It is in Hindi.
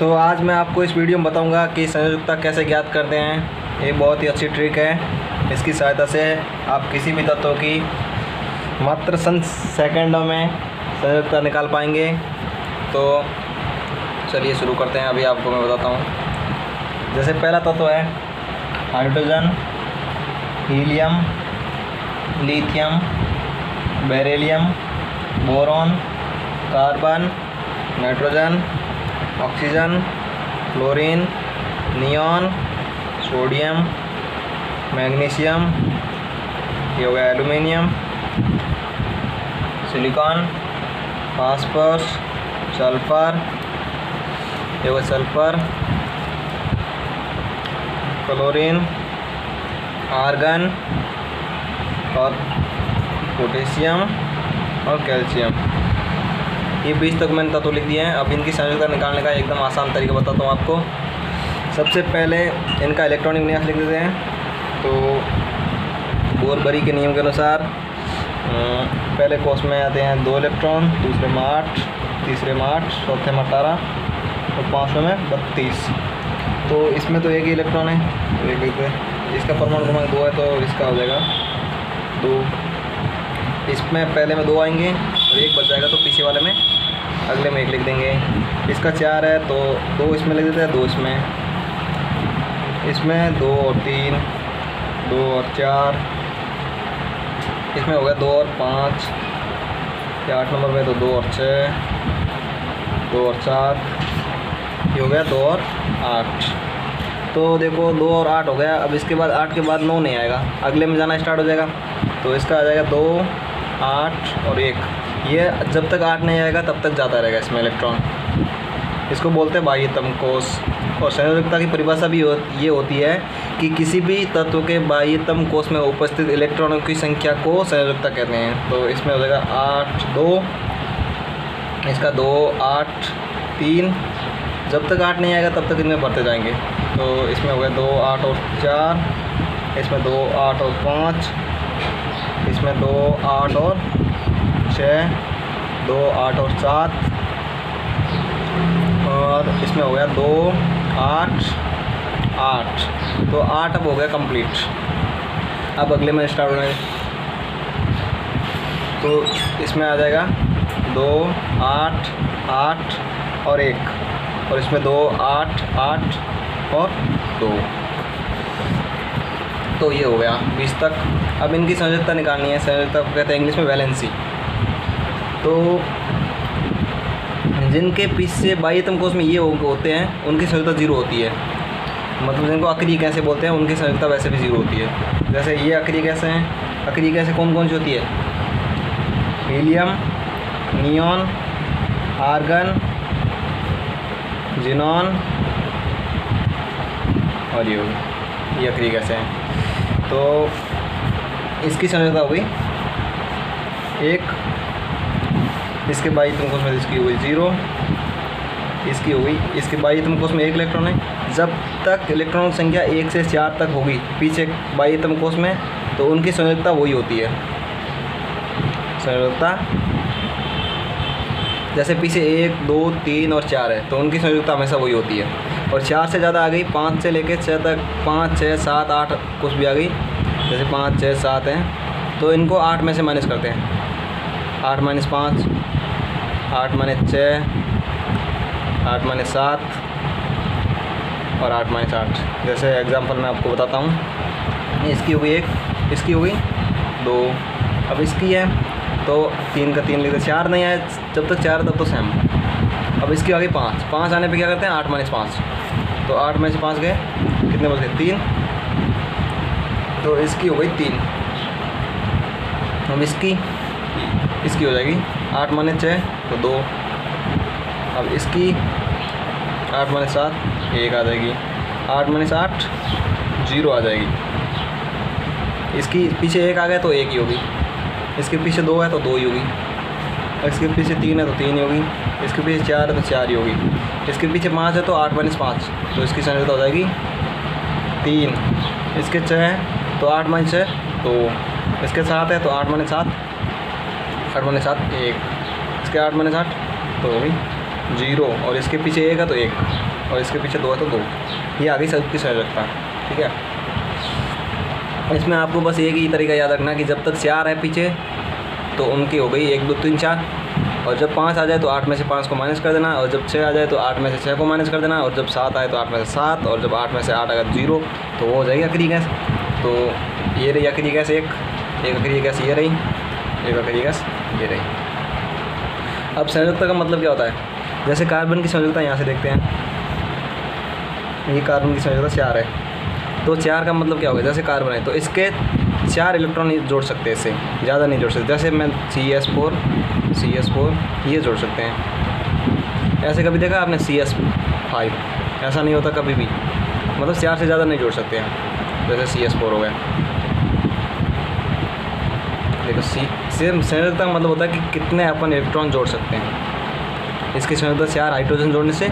तो आज मैं आपको इस वीडियो में बताऊंगा कि संयोजकता कैसे ज्ञात करते हैं। ये बहुत ही अच्छी ट्रिक है। इसकी सहायता से आप किसी भी तत्व की मात्र सेकंडों में संयोजकता निकाल पाएंगे। तो चलिए शुरू करते हैं। अभी आपको मैं बताता हूँ। जैसे पहला तत्व है hydrogen, helium, lithium, beryllium, boron, carbon, nitrogen, oxygen, fluorine, neon, sodium, magnesium, ये हो गया एल्युमिनियम, सिलिकॉन, फास्फोरस, सल्फर, ये हो गया सल्फर, क्लोरीन, आर्गन और पोटेशियम और कैल्शियम। ये 20 तक मैंने तत्व लिख दिए हैं। अब इनकी संयोजकता निकालने का एकदम आसान तरीका बताता हूँ आपको। सबसे पहले इनका इलेक्ट्रॉनिक विन्यास लिख देते हैं। तो बोरबरी के नियम के अनुसार पहले कोष में आते हैं 2 इलेक्ट्रॉन, दूसरे में 8, तीसरे में 8, चौथे में 18 और पाँचवें में 32। तो इसमें तो एक ही इलेक्ट्रॉन है, तो एक लिखते हैं। इसका परमाणु क्रमांक 2 है, तो इसका हो जाएगा 2। इसमें पहले में 2 आएंगे और एक बच जाएगा, तो पीछे वाले में अगले में 1 लिख देंगे। इसका 4 है, तो 2 इसमें लिख देते हैं, 2 इसमें 2 और 3, 2 और 4, इसमें हो गया 2 और 5, 8 नंबर में तो 2 और 6, 2 और 7, ये हो गया 2 और 8। तो देखो 2 और 8 हो गया। अब इसके बाद 8 के बाद 9 नहीं आएगा, अगले में जाना स्टार्ट हो जाएगा। तो इसका आ जाएगा 2, 8 और 1। ये जब तक 8 नहीं आएगा तब तक जाता रहेगा इसमें इलेक्ट्रॉन। इसको बोलते हैं बाह्यतम कोष। और संयोजकता की परिभाषा भी ये होती है कि किसी भी तत्व के बाह्यतम कोष में उपस्थित इलेक्ट्रॉनों की संख्या को संयोजकता कहते हैं। तो इसमें हो जाएगा 8, 2, इसका 2, 8, 3। जब तक 8 नहीं आएगा तब तक इनमें बढ़ते जाएंगे। तो इसमें हो गया 2, 8 और 4, इसमें 2, 8 और 5, इसमें 2, 8 और 6, 2, 8 और 7 और इसमें हो गया 2, 8, 8। तो 8 अब हो गया कंप्लीट। अब अगले में स्टार्ट होने, तो इसमें आ जाएगा 2, 8, 8 और 1 और इसमें 2, 8, 8 और 2। तो ये हो गया 20 तक। अब इनकी संयोजकता निकालनी है। संयोजकता को कहते हैं इंग्लिश में वैलेंसी। तो जिनके पीछे बाह्यतम कोष में ये होते हैं उनकी संयोजकता 0 होती है। मतलब जिनको अक्रिय कैसे बोलते हैं उनकी संयोजकता वैसे भी 0 होती है। जैसे ये अक्रिय कैसे हैं, अक्रिय कैसे कौन कौन सी होती है? हीलियम, नियॉन, आर्गन, जिनॉन और ये अक्रिय कैसे हैं। तो इसकी संयोजकता हो गई 1, इसके बाह्यतम कोष में इसकी हो गई 0, इसकी हो गई। इसके बाह्यतम कोष में 1 इलेक्ट्रॉन है। जब तक इलेक्ट्रॉन की संख्या 1 से 4 तक होगी पीछे बाह्यतम कोष में, तो उनकी संयोजकता वही होती है। संयोजकता जैसे पीछे 1, 2, 3 और 4 है, तो उनकी संयोजकता हमेशा वही होती है। और 4 से ज़्यादा आ गई, 5 से लेकर 6 तक, 5, 6, 7, 8 कुछ भी आ गई, जैसे 5, 6, 7 हैं, तो इनको 8 में से माइनस करते हैं। 8 - 5, 8 - 6, 8 - 7 और 8 - 8। जैसे एग्जांपल मैं आपको बताता हूँ। इसकी हो गई 1, इसकी हो गई 2। अब इसकी है तो 3 का 3 लिखते, 4 नहीं आया, जब तक 4 है तब तो सेम। अब इसकी आ गई 5, 5 आने पे क्या करते हैं? 8 - 5। तो 8 में से 5 गए, कितने बच गए? 3। तो इसकी हो गई 3। अब इसकी हो जाएगी 8 - 6 तो 2। अब इसकी 8 - 7 1 आ जाएगी, 8 - 8 0 आ जाएगी। इसकी पीछे 1 आ गया तो 1 ही होगी। इसके पीछे 2 है तो 2 ही होगी। इसके पीछे 3 है तो 3 ही होगी। इसके पीछे 4 है तो 4 ही होगी। इसके पीछे 5 है तो 8 - 5, तो इसकी संयोजकता हो जाएगी 3। इसके 6 है तो 8 - 6 2। इसके 7 है तो 8 - 7, 8 - 7 1। इसके 8 - 8 तो हो गई 0 और इसके पीछे 1 है तो 1 और इसके पीछे 2 है तो 2। ये आ गई संयुक्त की संयोजकता। ठीक है, इसमें आपको बस एक ही तरीका याद रखना कि जब तक 4 है पीछे तो उनकी हो गई 1 2 3 4, और जब 5 आ जाए तो 8 में से 5 को माइनस कर देना, और जब 6 आ जाए तो 8 में से 6 को माइनस कर देना, और जब 7 आए तो 8 में से 7, और जब 8 में से 8 अगर 0 तो वो हो जाएगी आखिरी गैस। तो ये रही आखिरी गैस, एक आखिरी गैस ये रही, एक आखिरी गैस ये रही। अब संयोजकता का मतलब क्या होता है, जैसे कार्बन की संयोजकता यहाँ से देखते हैं, ये कार्बन की संयोजकता 4 है, तो 4 का मतलब क्या होगा, जैसे कार्बन है तो इसके 4 इलेक्ट्रॉन जोड़ सकते हैं, इससे ज़्यादा नहीं जोड़ सकते। जैसे मैं CH4 ये जोड़ सकते हैं। ऐसे कभी देखा आपने CS5, ऐसा नहीं होता कभी भी, मतलब 4 से ज़्यादा नहीं जोड़ सकते हैं। जैसे CH4 हो गया, देखो संयोजकता का मतलब होता है कि कितने अपन इलेक्ट्रॉन जोड़ सकते हैं। इसकी संयोजकता 4 हाइड्रोजन जोड़ने से